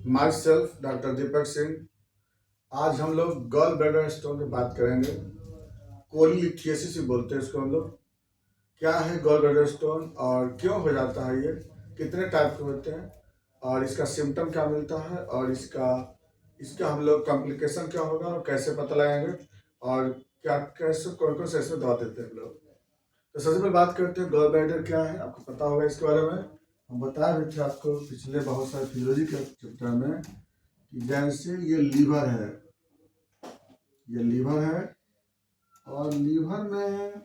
My self doctor Deepak Singh. आज हम लोग गॉल ब्लैडर स्टोन की बात करेंगे। कोलीलिथियासिस भी बोलते हैं इसको हम लोग। क्या है गॉल ब्लैडर स्टोन और क्यों हो जाता है, ये कितने टाइप के होते हैं और इसका सिम्टम क्या मिलता है और इसका इसका हम लोग कॉम्प्लिकेशन क्या होगा और कैसे पता लगाएंगे और क्या कैसे कौन कौन से इसमें दवा देते हैं हम लोग। तो सबसे पहले बात करते हैं गॉल ब्लैडर क्या है, आपको पता होगा इसके बारे में। हम बताए भी थे आपको पिछले बहुत सारे फिजियोलॉजी के चैप्टर में कि जैसे ये लीवर है, ये लीवर है और लीवर में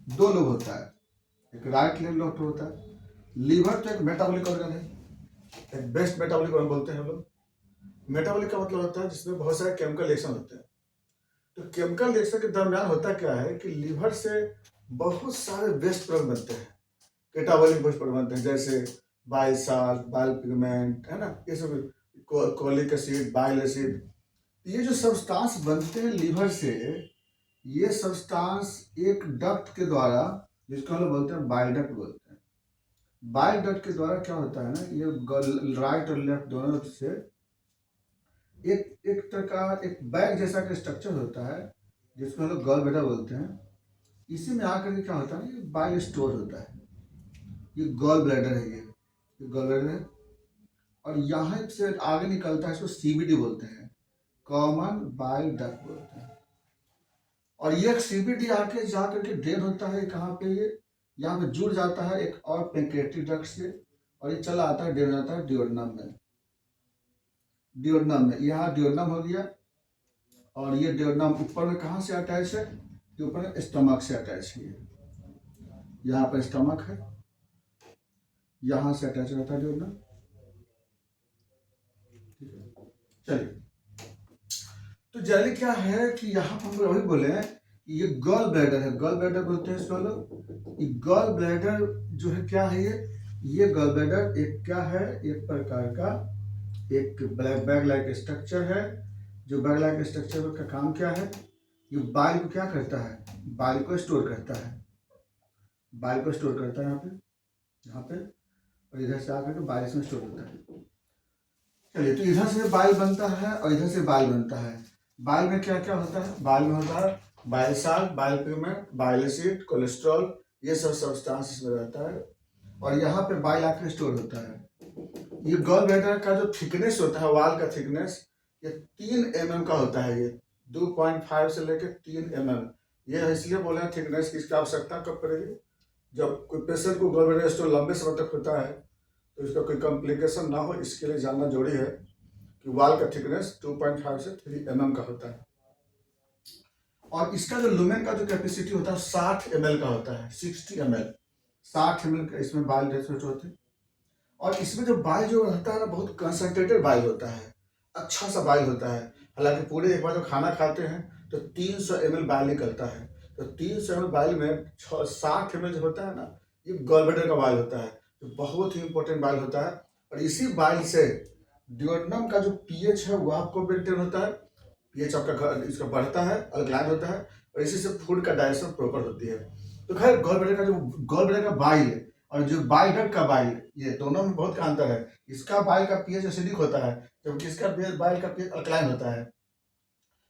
दो लोग होता है, एक राइट लेग डॉक्टर होता है। लीवर तो एक मेटाबॉलिक ऑर्गन है, एक बेस्ट मेटाबॉलिक ऑर्गन बोलते हैं हम लोग। मेटाबॉलिक का मतलब होता है जिसमें बहुत सारे केमिकल रिएक्शन होते हैं। तो केमिकल रिएक्शन के दरमियान होता क्या है कि लीवर से बहुत सारे वेस्ट प्रोडक्ट बनते हैं, कैटाबॉलिक वेस्ट प्रोडक्ट बनते हैं, जैसे बाइल साल्ट, बाइल पिगमेंट, है ना, ये सब कोलिक एसिड, बाइल एसिड। ये जो सब्सटेंस बनते हैं लीवर से, ये सब्सटेंस एक डक्ट के द्वारा, जिसको हम लोग बोलते हैं बाइल डक्ट बोलते हैं, बाइल डक्ट के द्वारा क्या होता है ना, ये राइट और लेफ्ट दोनों से एक एक तरह का एक बैग जैसा का स्ट्रक्चर होता है, जिसको हम लोग गॉल ब्लैडर बोलते हैं। इसी में आकर के क्या होता है, ये बाइल स्टोर होता है। ये गॉल ब्लैडर है, ये गॉल ब्लैडर है और यहाँ से आगे निकलता है, इसको सीबीडी बोलते हैं, कॉमन बाइल डक्ट बोलते हैं। और ये सीबीडी आके जा करके ड्रेन होता है कहाँ पे, ये यहाँ पे जुड़ जाता है एक और पेंक्रियाटिक डक्ट से और ये चला आता है, ड्रेन आता है डियोडनम में। डियोडनम में यहाँ डियोडनम हो गया और ये डियोडनम ऊपर में कहाँ से अटैच है, ये ऊपर स्टमक से अटैच है। यहाँ पर स्टमक है, यहाँ से अटैच रहता है डियोडनम। ठीक है, चलिए। तो जनरली क्या है कि यहाँ पर हम लोग अभी बोले हैं कि ये गॉल ब्लैडर है, गॉल ब्लैडर बोलते हैं इसको लोग। ये गॉल ब्लैडर जो है क्या है, ये गॉल ब्लैडर एक क्या है, एक प्रकार का एक बैग लाइक स्ट्रक्चर है। जो बैग लाइक स्ट्रक्चर का काम क्या है, ये बाइल को क्या करता है, बाइल को स्टोर करता है, बाइल को स्टोर करता है यहाँ पे और इधर से आकर के बाइल इसमें स्टोर होता है। चलिए, तो इधर से बाइल बनता है और इधर से बाइल बनता है। बाइल में क्या क्या होता है, बाइल में होता है bile salt, bile pigment, bile acid, cholesterol, ये सब सब्सटेंस इसमें रहता है और यहाँ पे बाइल आकर स्टोर होता है। ये गॉल ब्लैडर का जो थिकनेस होता है, वाल का थिकनेस, ये 3 mm का होता है। ये 2.5 से लेकर 3 mm। ये इसलिए बोले हैं थिकनेस की, इसकी आवश्यकता कब पड़ेगी, जब कोई पेशेंट को गॉल ब्लैडर स्टोन लंबे समय तक होता है तो इसका कोई कॉम्प्लिकेशन ना हो, इसके लिए जानना जरूरी है कि वाल का थिकनेस 2.5 से 3 mm का होता है। और इसका जो लुमेन का जो कैपेसिटी होता है 60 ml का होता है, 60 ml, 60 ml का इसमें बाइल रेसोट होते हैं। और इसमें जो बाइल जो रहता है ना, बहुत कंसंट्रेटेड बाइल होता है, अच्छा सा बाइल होता है। हालांकि पूरे एक बार जब खाना खाते हैं तो 300 ml बाइल निकलता है। तो 300 ml बाइल में 60 ml जो होता है ना, ये गॉल ब्लैडर का बाइल होता है, जो बहुत ही इंपॉर्टेंट बाइल होता है। और इसी बाइल से डियोडनम का जो पीएच है वो आपको मेंटेन होता है, पीएच आपका इसका बढ़ता है, अल्कलाइन होता है और इसी से फूड का डाइजेशन प्रॉपर होती है। तो खैर गॉल ब्लैडर का जो गॉल ब्लैडर का बाइल है और जो बाइल डक्ट का बाइल, ये दोनों में बहुत का अंतर है। इसका बाइल का पीएच एसिडिक होता है जबकि इसका बाइल का पीएच अल्कलाइन होता है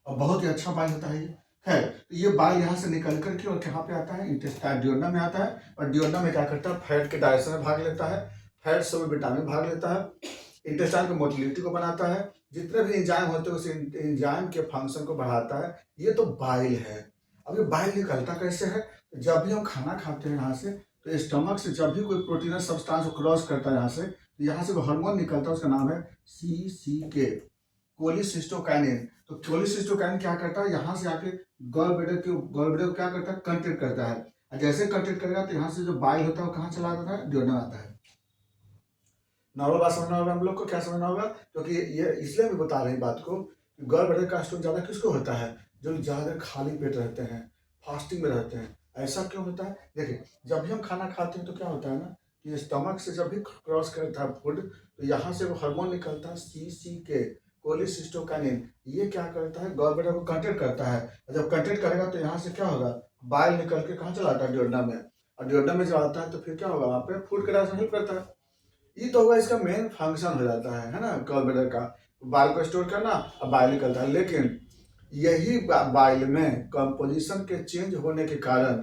और बहुत ही अच्छा बाइल होता है ये। खैर, तो ये बाइल यहाँ से निकल करके और कहाँ पे आता है, इंटेस्टाइन डियोडनम में आता है और डियोडनम में क्या करता है, फैट के डाइजेशन में भाग लेता है, फैट से विटामिन भाग लेता है, इंटेस्टाइन की मोटिलिटी को बनाता है, जितने भी एंजाइम होते हैं उस एंजाइम के फंक्शन को बढ़ाता है। ये तो बाइल है। अब ये बाइल निकलता कैसे है, जब भी हम खाना खाते हैं यहाँ से, तो स्टमक से जब भी कोई प्रोटीनस सब्सटेंस क्रॉस करता है यहाँ से, तो यहाँ से हार्मोन निकलता है, उसका नाम है CCK, कोलिसिस्टोकाइनिन। तो कोलिसिस्टोकाइनिन क्या करता है, यहाँ से आके गॉल ब्लैडर को क्या करता है, कंट्रैक्ट करता है। और जैसे कंट्रैक्ट करेगा तो यहाँ से जो बाइल होता है वो कहाँ चला जाता है, डियोडनम आता है। नॉर्मल बात समझना होगा हम लोग को, क्या समझना होगा, क्योंकि ये इसलिए भी बता रहे हैं बात को कि गॉल ब्लैडर का स्टोन ज़्यादा किसको होता है, जो ज़्यादा खाली पेट रहते हैं, फास्टिंग में रहते हैं। ऐसा क्यों होता है, देखिए, जब भी हम खाना खाते हैं तो क्या होता है ना कि स्टमक से जब भी क्रॉस करता है फूड, तो यहाँ से वो हार्मोन निकलता है CCK, कोलिसिस्टोकाइनिन। ये क्या करता है, गॉल ब्लैडर को कंट्रैक्ट करता है और जब कंट्रैक्ट करेगा तो यहाँ से क्या होगा, बाइल निकल के कहाँ चला आता है, डियोडनम में। और डियोडनम में जब आता है तो फिर क्या होगा, वहाँ पे फूड का डाइजेशन हेल्प करता है। ये तो हुआ इसका मेन फंक्शन हो जाता है ना, गॉल ब्लैडर का, बाइल को स्टोर करना, अब बाइल निकलता है। लेकिन यही बाइल में कंपोजिशन के चेंज होने के कारण,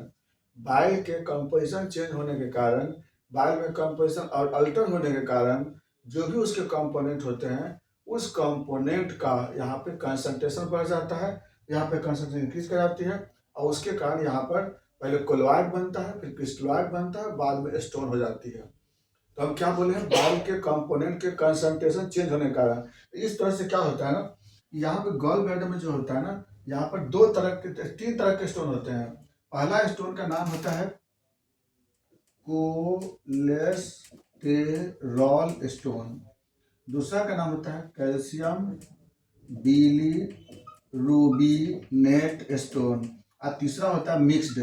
बाइल के कंपोजिशन चेंज होने के कारण, बाइल में कंपोजिशन और अल्टर होने के कारण, जो भी उसके कंपोनेंट होते हैं, उस कंपोनेंट का यहाँ पे कंसंट्रेशन बढ़ जाता है, यहाँ पे कंसंट्रेशन इंक्रीज कर जाती है, और उसके कारण यहाँ पर पहले कोलोइड बनता है, फिर क्रिस्टलॉइड बनता है, बाद में स्टोन हो जाती है। तो हम क्या बोले हैं, बाइल के कंपोनेंट के कंसंट्रेशन चेंज होने के कारण इस तरह से क्या होता है ना, यहाँ पे गॉल ब्लैडर में जो होता है ना, यहाँ पर तीन तरह के स्टोन होते हैं। पहला स्टोन का नाम होता है कोलेस्टेरॉल स्टोन, दूसरा का नाम होता है कैल्शियम बिलीरुबिनेट स्टोन, और तीसरा होता है मिक्स्ड।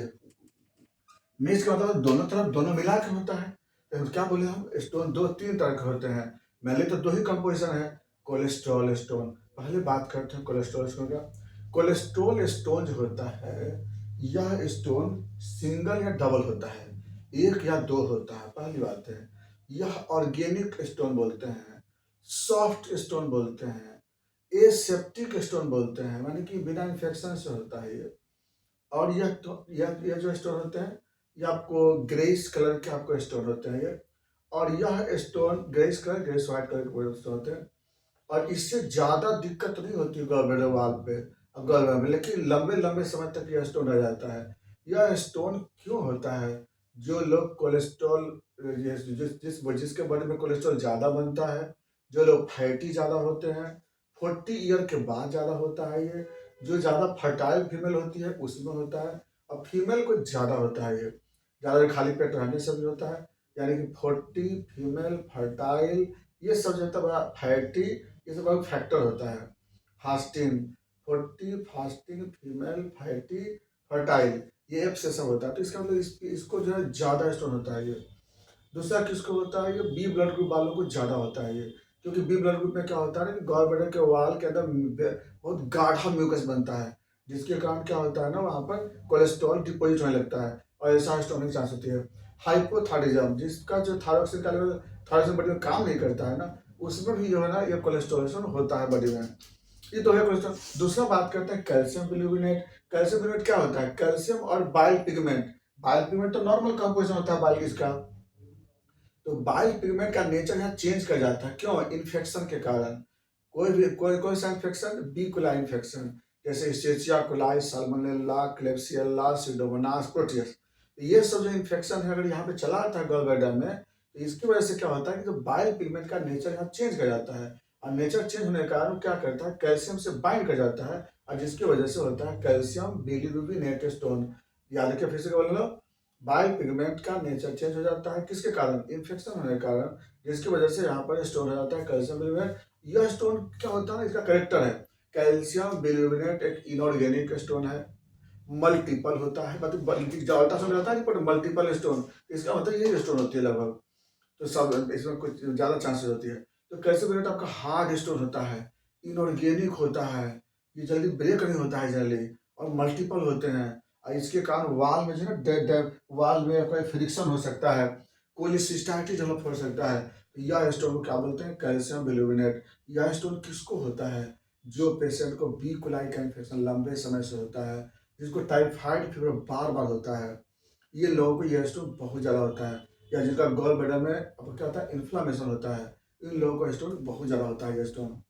मिक्स का मतलब दोनों तरफ दोनों मिला के होता है। तो क्या बोले हम, स्टोन तीन तरह के होते हैं। पहले तो दो ही कंपोजिशन है, कोलेस्ट्रॉल स्टोन। पहले बात करते हैं कोलेस्ट्रॉल स्टोन का। कोलेस्ट्रॉल स्टोन जो होता है, यह स्टोन सिंगल या डबल होता है, एक या दो होता है। पहली बात है, यह ऑर्गेनिक स्टोन बोलते हैं, सॉफ्ट स्टोन बोलते हैं, एसेप्टिक स्टोन बोलते हैं, यानी कि बिना इन्फेक्शन से होता है ये। और यह जो स्टोन होते हैं, ये आपको ग्रेइश कलर के आपको स्टोन होते हैं ये। और यह stone greyish colour, greyish white colour के स्टोन होते हैं, और इससे ज़्यादा दिक्कत नहीं होती गॉल ब्लैडर वाल पे, गॉल ब्लैडर में, लेकिन लंबे लंबे समय तक यह स्टोन रह जाता है। यह स्टोन क्यों होता है, जो लोग कोलेस्ट्रॉल, जिसके बॉडी में कोलेस्ट्रॉल ज़्यादा बनता है, जो लोग फैटी ज़्यादा होते हैं, 40 ईयर के बाद ज़्यादा होता है ये, जो ज़्यादा फर्टाइल फीमेल होती है उसमें होता है, और फीमेल को ज़्यादा होता है ये, ज़्यादा खाली पेट रहने से भी होता है। यानी कि 40 फीमेल फर्टाइल, ये सब जो होता है बड़ा फैटी, ये सब बड़ा फैक्टर होता है। Fasting 40 fasting female fatty fertile, ये एफ से सब होता है। तो इसका मतलब इसको जो है ज़्यादा स्टोन होता है ये। दूसरा किसको होता है, ये बी ब्लड ग्रुप वालों को ज़्यादा होता है ये, क्योंकि बी ब्लड ग्रुप में क्या होता है ना, गॉल ब्लैडर के वाल के अंदर बहुत गाढ़ा म्यूकस बनता है, जिसके कारण क्या होता है ना, वहाँ पर कोलेस्ट्रॉल डिपोजिट होने लगता है, और ऐसा स्टोन की चांस होती है। हाइपोथायरॉयडिज्म, जिसका जो थायरॉक्सिन का लेवल, थायरॉक्सिन बॉडी में काम नहीं करता है ना, उसमें भी जो है ना, ये कोलेस्ट्रॉल होता है बॉडी में। ये तो है कोलेस्ट्रॉल। दूसरा बात करते हैं कैल्शियम बिल्यूमिनेट। कैल्शियम बिल्यूमिनेट क्या होता है, कैल्शियम और बाइल पिगमेंट। बाइल पिगमेंट तो नॉर्मल कंपोजिशन होता है बाइल इसका, तो बाइल पिगमेंट का नेचर यहाँ चेंज कर जाता है। क्यों, इन्फेक्शन के कारण। कोई सा इन्फेक्शन, बी कोलाई इन्फेक्शन, जैसे इस्चेरिचिया कोलाई, साल्मोनेला, क्लेब्सियल्ला, सीडोमोनास, प्रोटियस, ये सब जो इन्फेक्शन है अगर यहाँ पे चला आता है गॉल ब्लैडर में, तो इसकी वजह से क्या होता है कि जो बाइल पिगमेंट का नेचर यहाँ चेंज कर जाता है, और नेचर चेंज होने के कारण क्या करता है, कैल्शियम से बाइंड कर जाता है, और जिसकी वजह से होता है कैल्शियम बिलीरुबिनेट स्टोन। याद रखिए, फिर से बोल लो, बाइल पिगमेंट का नेचर चेंज हो जाता है, किसके कारण, इन्फेक्शन होने के कारण, जिसकी वजह से यहाँ पर स्टोन हो जाता है कैल्शियम बिलीरुबिनेट। यह स्टोन क्या होता है, इसका करेक्टर है, कैल्शियम बिलीरुबिनेट एक इनऑर्गेनिक स्टोन है, मल्टीपल होता है, मतलब अल्ट्रासाउंड रहता है पर मल्टीपल स्टोन, इसका मतलब यही स्टोन होती है लगभग। तो सब इसमें कुछ ज़्यादा चांसेस होती है। तो कैल्शियम बिलीरुबिनेट आपका हार्ड स्टोन होता है, इनऑर्गेनिक होता है, ये जल्दी ब्रेक नहीं होता है जल्दी, और मल्टीपल होते हैं, और इसके कारण वाल में जो है ना, वाल में कोई फ्रिक्शन हो सकता है, कोई सिस्टाइटिस डेवलप हो सकता है। तो यह स्टोन को क्या बोलते हैं, कैल्शियम बिलीरुबिनेट। यह स्टोन किसको होता है, जो पेशेंट को बी कोलाई का इन्फेक्शन लंबे समय से होता है, जिसको टाइफाइड फीवर बार बार होता है, ये लोगों को यह स्टोन बहुत ज़्यादा होता है, या जिनका गॉल ब्लैडर में अब क्या होता है, इन्फ्लामेशन होता है, इन लोगों को स्टोन बहुत ज़्यादा होता है, यह स्टोन।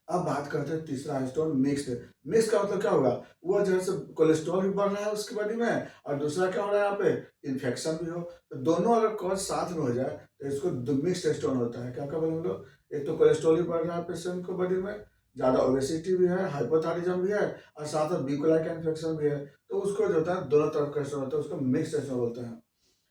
अब बात करते हैं तीसरा स्टोन, मिक्स्ड। मिक्स का मतलब क्या होगा, वो जो है कोलेस्ट्रॉल भी बढ़ रहा है उसकी बॉडी में, और दूसरा क्या हो रहा है यहाँ पे, इन्फेक्शन भी हो, तो दोनों अगर कॉज साथ में हो जाए तो इसको मिक्स्ड स्टोन होता है। क्या क्या बोले हम लोग, एक तो कोलेस्ट्रॉल भी बढ़ रहा है पेशेंट को बॉडी में, ज़्यादा ओबेसिटी भी है, हाइपोथायरॉइडिज्म भी है, और साथ में बी कोलाई का इन्फेक्शन भी है, तो उसको जो होता है दोनों तरफ का स्टोन होता है, उसको मिक्स्ड स्टोन बोलते हैं।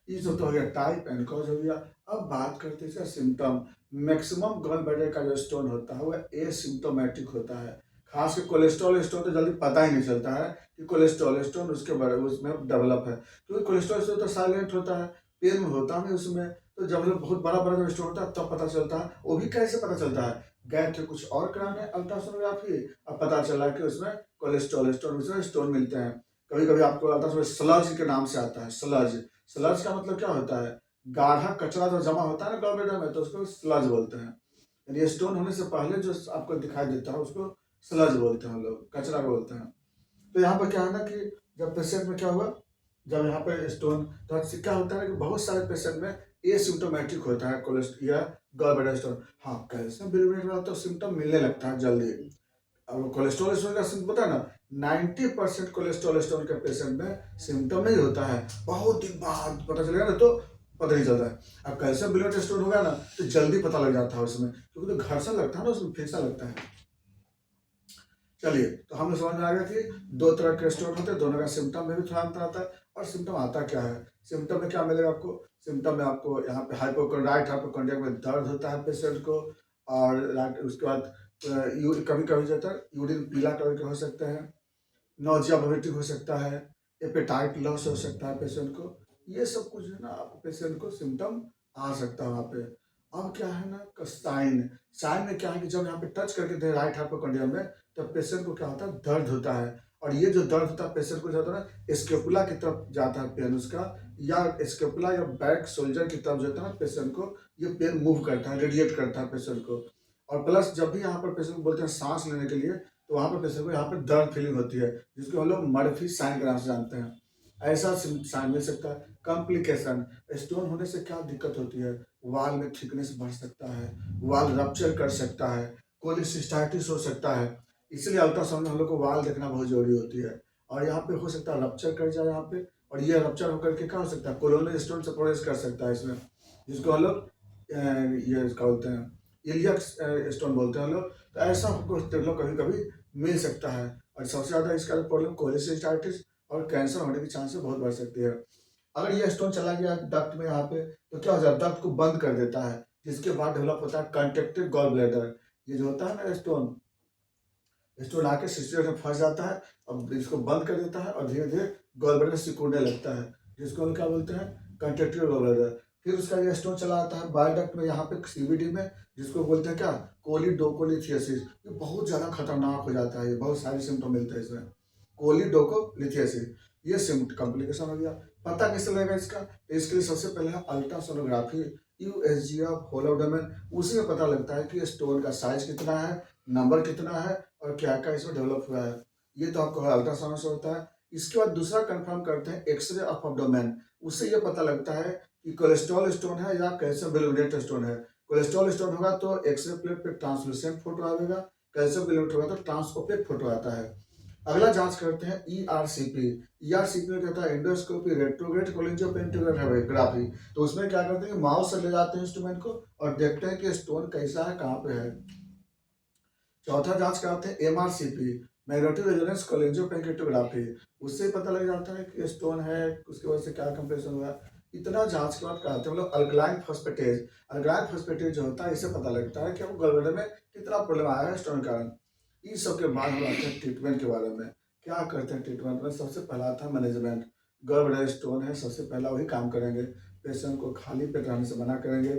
ये सब तो हो गया टाइप एंड कॉज हो गया। अब बात करते हैं इसका सिम्टम। मैक्सिमम गॉल ब्लैडर का जो स्टोन होता है वह एसिम्टोमेटिक होता है, खास कर कोलेस्ट्रॉल स्टोन तो जल्दी पता ही नहीं चलता है कि कोलेस्ट्रॉल स्टोन उसके बारे में उसमें डेवलप है, क्योंकि कोलेस्ट्रॉल स्टोन तो साइलेंट होता है, पेन में होता नहीं उसमें। तो जब लोग बहुत बड़ा बड़ा जब स्टोन होता है तब पता चलता है, वो भी कैसे पता चलता है, गए थे कुछ और कराने अल्ट्रासोनोग्राफी, अब पता चला कि उसमें कोलेस्ट्रॉल स्टोन मिलते हैं। कभी कभी आपको अल्ट्रासोनोग्राफी स्लज के नाम से आता है, स्लज। स्लज का मतलब क्या होता है, गाढ़ा कचरा जो जमा होता है ना गॉल ब्लैडर में, तो उसको स्लज बोलते हैं। यानी स्टोन होने से पहले जो आपको दिखाई देता है उसको स्लज बोलते हैं हम लोग, कचरा बोलते हैं। तो यहाँ पर क्या है ना कि जब पेशेंट में क्या हुआ, जब यहाँ पे स्टोन, तो क्या होता है कि बहुत सारे पेशेंट में एसिम्प्टोमेटिक होता है कोलेस्ट्रॉल या गॉल ब्लैडर स्टोन। हाँ, कैल्शियम बिलिरुबिनेट वाला तो सिम्टम मिलने लगता है जल्दी। अब कोलेस्ट्रॉल स्टोन का सिम्टम पता है ना, 90% कोलेस्ट्रॉल स्टोन के पेशेंट में सिम्टम नहीं होता है, बहुत दिन बाद पता चलेगा ना तो पता नहीं चलता है। अब कैल्शियम बिलिरुबिनेट स्टोन होगा ना तो जल्दी पता लग जाता है उसमें, क्योंकि तो घर्षण लगता है ना उसमें, फिक्सा लगता है। चलिए, तो हमें समझ में आ गया कि दो तरह के स्टोन होते हैं, दोनों का सिम्टम में भी थोड़ा अंतर आता है। और सिम्टम आता क्या है, सिम्टम में क्या मिलेगा आपको, सिम्टम में आपको यहाँ पे राइट हाइपोकॉन्ड्रिया में दर्द होता है पेशेंट को, और उसके बाद कभी कभी जाता है यूरिन पीला कलर के हो सकते हैं, नोजिया वोमिटिंग हो सकता है, एपेटाइट लॉस हो सकता है पेशेंट को। ये सब कुछ है ना आप पेशेंट को सिम्टम आ सकता है वहाँ पे। अब क्या है ना साइन, साइन में क्या है कि जब यहाँ पे टच करके थे राइट हाइपोकॉन्ड्रिया में, तब पेशेंट को क्या होता है, दर्द होता है। और ये जो दर्द होता है पेशेंट को जाता है ना स्केपुला की तरफ जाता है पेन उसका, या स्केपुला या बैक शोल्डर की तरफ जाता है ना पेशेंट को, ये पेन मूव करता है, रेडिएट करता है पेशेंट को। और प्लस जब भी यहाँ पर पेशेंट को बोलते हैं सांस लेने के लिए, तो वहाँ पर पेशेंट को यहाँ पर दर्द फीलिंग होती है, जिसको हम लोग मर्फी साइन के नाम से जानते हैं। ऐसा साइन मिल सकता है। कॉम्प्लिकेशन, स्टोन होने से क्या दिक्कत होती है, वाल में थिकनेस बढ़ सकता है, वाल रप्चर कर सकता है, कोलिसिस्टाइटिस हो सकता है। इसलिए अल्ट्रासाउंड में हम लोग को वाल देखना बहुत जरूरी होती है। और यहाँ पे हो सकता है रप्चर कर जाए यहाँ पे, और ये रप्चर होकर के क्या हो सकता है, कोलोनल स्टोन से प्रोग्रेस कर सकता है इसमें, जिसको हम लोग ये क्या बोलते हैं, इलियक स्टोन बोलते हैं हम लोग। तो ऐसा हमको कभी कभी मिल सकता है। और सबसे ज़्यादा इसका प्रॉब्लम कोलिसिस्टाइटिस और कैंसर होने की चांसेस बहुत बढ़ सकती है। अगर ये स्टोन चला गया डक्ट में यहाँ पे, तो क्या हो जाता है, डक्ट को बंद कर देता है, जिसके बाद डेवलप होता है कंट्रैक्टेड गॉल ब्लैडर। ये जो होता है ना स्टोन, स्टोन आके सिस्टम में फंस जाता है, अब इसको बंद कर देता है और धीरे धीरे गॉल ब्लैडर सिकुड़ने लगता है, जिसको हम क्या बोलते हैं, कंट्रैक्टेड गॉल ब्लैडर। फिर उसका ये स्टोन चला आता है बाइल डक्ट में यहाँ पे सीबीडी में, जिसको बोलते हैं क्या, कोलिडोकोलिथियासिस। ये बहुत ज़्यादा खतरनाक हो जाता है, ये बहुत सारे सिम्टम मिलते हैं इसमें, कोलिडोकोलिथियासिस। ये सिम्ट कॉम्प्लिकेशन हो गया। पता कैसे लगेगा इसका, तो इसके लिए सबसे पहले है ultrasonography, USG of whole abdomen. उसी में पता लगता है कि स्टोन का साइज कितना है, नंबर कितना है, और क्या क्या इसमें डेवलप हुआ है। ये तो आपको अल्ट्रासाउंड से होता है। इसके बाद दूसरा कंफर्म करते हैं एक्सरे ऑफ एब्डोमेन। उससे ये पता लगता है कि कोलेस्ट्रॉल स्टोन है या कैल्शियम बिलिरुबिनेट स्टोन है। कोलेस्ट्रॉल स्टोन होगा तो एक्सरे प्लेट पे ट्रांसलूसेंट फोटो आएगा, कैल्शियम बिलिरुबिनेट होगा तो ट्रांसओपेक फोटो आता है। अगला जांच करते हैं ईआरसीपी। ईआरसीपी में कहता है एंडोस्कोपी रेट्रोग्रेड कोलिंजियोपेंटिग्राफी। तो उसमें क्या करते हैं, माउस से ले जाते हैं इंस्ट्रूमेंट को और देखते हैं कि स्टोन कैसा है, कहाँ पे है। चौथा जांच कराते हैं एमआरसीपी, मैग्नेटिक रेजोनेंस कोलिंजियोपेंटिग्राफी। उससे पता लग जाता है कि स्टोन है, उसकी वजह से क्या कंप्रेशन हुआ। इतना जांच के बाद कराते हैं हम लोग अल्कलाइन फॉस्फेटेज। अल्कलाइन फॉस्फेटेज जो होता है, इससे पता लगता है कि हमको गलब्लैडर में कितना प्रॉब्लम आया है स्टोन के कारण। इन सब के बाद हम आते हैं ट्रीटमेंट के बारे में। क्या करते हैं ट्रीटमेंट में, सबसे पहला आता है मैनेजमेंट। गलब्लैडर स्टोन है, सबसे पहला वही काम करेंगे, पेशेंट को खाली पेट रहने से मना करेंगे।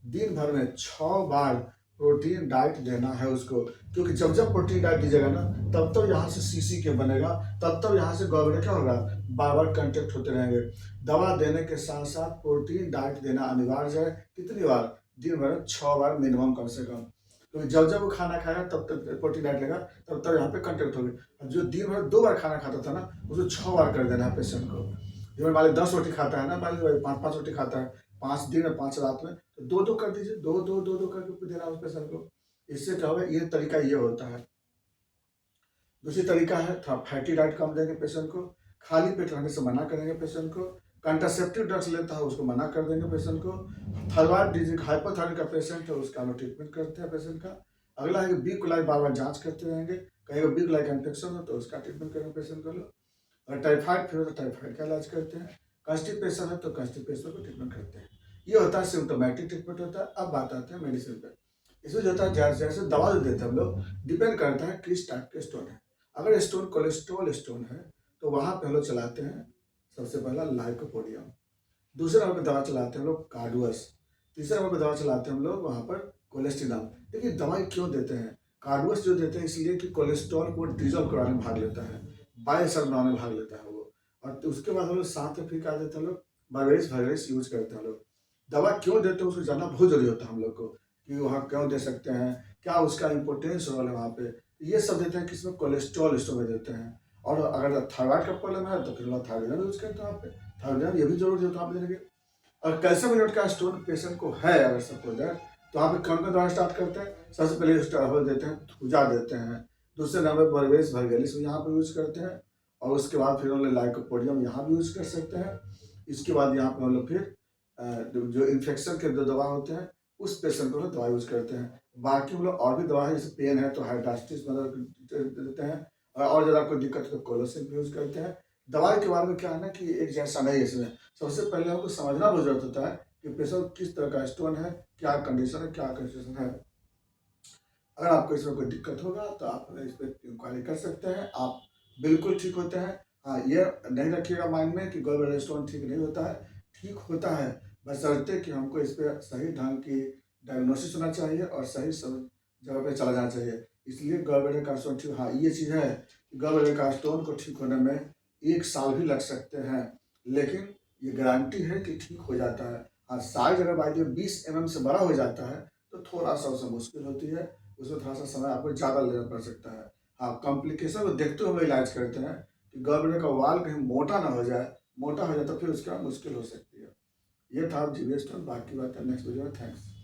दिन भर में 6 बार प्रोटीन डाइट देना है उसको, क्योंकि जब जब प्रोटीन डाइट दीजिएगा ना, तब तब यहाँ से सीसी के बनेगा, तब तब यहाँ से गलब्लैडर क्या होगा, बार बार कंटेक्ट होते रहेंगे। दवा देने के साथ साथ प्रोटीन डाइट देना अनिवार्य है। कितनी बार, दिन भर 6 बार मिनिमम कम से कम, क्योंकि जब जब वो खाना खाएगा तब तक प्रोटीन डाइट लेगा, तब तक यहाँ पे कंटेक्ट होगी। जो दिन भर 2 बार खाना खाता था ना, उसको 6 बार कर देना है पेशेंट को। जो मान ली 10 रोटी खाता है ना, मान ली 5-5 रोटी खाता है, 5 दिन में 5 रात में, तो 2-2 कर दीजिए, 2-2 करके देना उस पेशेंट को। इससे क्या होगा, ये तरीका ये होता है। दूसरी तरीका है थोड़ा फैटी डाइट कम देंगे पेशेंट को, खाली पेट रहने से मना करेंगे पेशेंट को, कंट्रासेप्टिव ड्रग्स लेता है उसको मना कर देंगे पेशेंट को। थायराइड डिजीज हाइपोथायराइड का पेशेंट है, उसका हम ट्रीटमेंट करते हैं पेशेंट का। अगला है कि बी कोलाई बार बार जांच करते रहेंगे, कहीं बी कोलाई का इन्फेक्शन हो तो उसका ट्रीटमेंट करेंगे पेशेंट को लोग। अगर टाइफाइड फिर हो तो टाइफाइड का इलाज करते हैं, कॉन्स्टिपेशन है तो कॉन्स्टिपेशन को ट्रीटमेंट करते हैं। ये होता है सिम्टोमेटिक ट्रीटमेंट होता है। अब बात आते हैं मेडिसिन पे। इसमें जो होता है जैसे जैसे दवा जो देते हैं हम लोग, डिपेंड करता है किस टाइप के स्टोन है। अगर स्टोन कोलेस्ट्रॉल स्टोन है तो वहाँ पे हम लोग चलाते हैं सबसे पहला लाइकोपोडियम, दूसरे नंबर पर दवा चलाते हैं हम लोग कार्डुअस, तीसरे नंबर पर दवा चलाते हैं हम लोग वहाँ पर कोलेस्ट्रिनम। देखिए दवाई क्यों देते हैं, कार्डुअस जो देते हैं इसलिए कि कोलेस्ट्रॉल को डिजोल्व कराने में भाग लेता है, बायोसर बनाने में भाग लेता है वो। और उसके बाद हम लोग साथ में फिर क्या देते हैं लोग, बर्वेस वर्वेस यूज करते हैं लोग। दवा क्यों देते हैं उसको जानना बहुत जरूरी होता है हम लोग को, कि वहाँ क्यों दे सकते हैं, क्या उसका इम्पोर्टेंस रोल है वहाँ पे। ये सब देते हैं, किसमें कोलेस्ट्रॉल स्टोर देते हैं। और अगर थायराइड का प्रॉब्लम है तो फिर लोग थायराइड यूज करते हैं वहाँ पे, थायराइड ये भी जरूरी होता है वहाँ पे देने के। और कैल्शियम यूनिट का स्टोन पेशेंट को है अगर सपोज है, तो वहाँ पे कौन कौन दवा स्टार्ट करते हैं, सबसे पहले स्टार्ट देते हैं, थूजा देते हैं, दूसरे नंबर पर बरवेस भरगेलिस यहाँ पर यूज करते हैं, और उसके बाद फिर हम लोग लाइकोपोडियम यहाँ भी यूज कर सकते हैं। इसके बाद यहाँ पर हम लोग फिर जो इन्फेक्शन के जो दवा होते हैं उस पेशेंट को दवा यूज करते हैं। बाकी हम लोग और भी दवा है, जैसे पेन है तो हाइड्रास्टिस मतलब देते हैं, और ज़्यादा कोई दिक्कत है तो कोलोसिन यूज करते हैं। दवाई के बारे में क्या है ना कि एक जैसा नहीं है इसमें, सबसे पहले हमको समझना बहुत जरूरत होता है कि पेशेंट किस तरह का स्टोन है, क्या कंडीशन है, क्या कंडीशन है। अगर आपको इसमें कोई दिक्कत होगा तो आप इस पर इंक्वायरी कर सकते हैं, आप बिल्कुल ठीक होते हैं। हाँ, ये नहीं रखिएगा माइंड में कि गॉल ब्लैडर स्टोन ठीक नहीं होता है, ठीक होता है, बशर्ते कि हमको इस पर सही ढंग की डायग्नोसिस होना चाहिए और सही सब जगह पे चला जाना चाहिए। इसलिए गॉल ब्लैडर का स्टोन ठीक, हाँ ये चीज़ है कि गॉल ब्लैडर का स्टोन को ठीक होने में 1 साल भी लग सकते हैं, लेकिन ये गारंटी है कि ठीक हो जाता है। हाँ, साइज अगर बाई 20 mm से बड़ा हो जाता है तो थोड़ा सा उसमें मुश्किल होती है, उसमें थोड़ा सा समय आपको ज़्यादा लेना पड़ सकता है। हाँ, कॉम्प्लिकेशन को देखते हुए हम इलाज करते हैं कि गॉल का वाल कहीं मोटा ना हो जाए, मोटा हो जाए तो फिर उसके बाद मुश्किल हो सकती है। ये था जीवेस्टन, बाकी बात है नेक्स्ट वीडियो में। थैंक्स।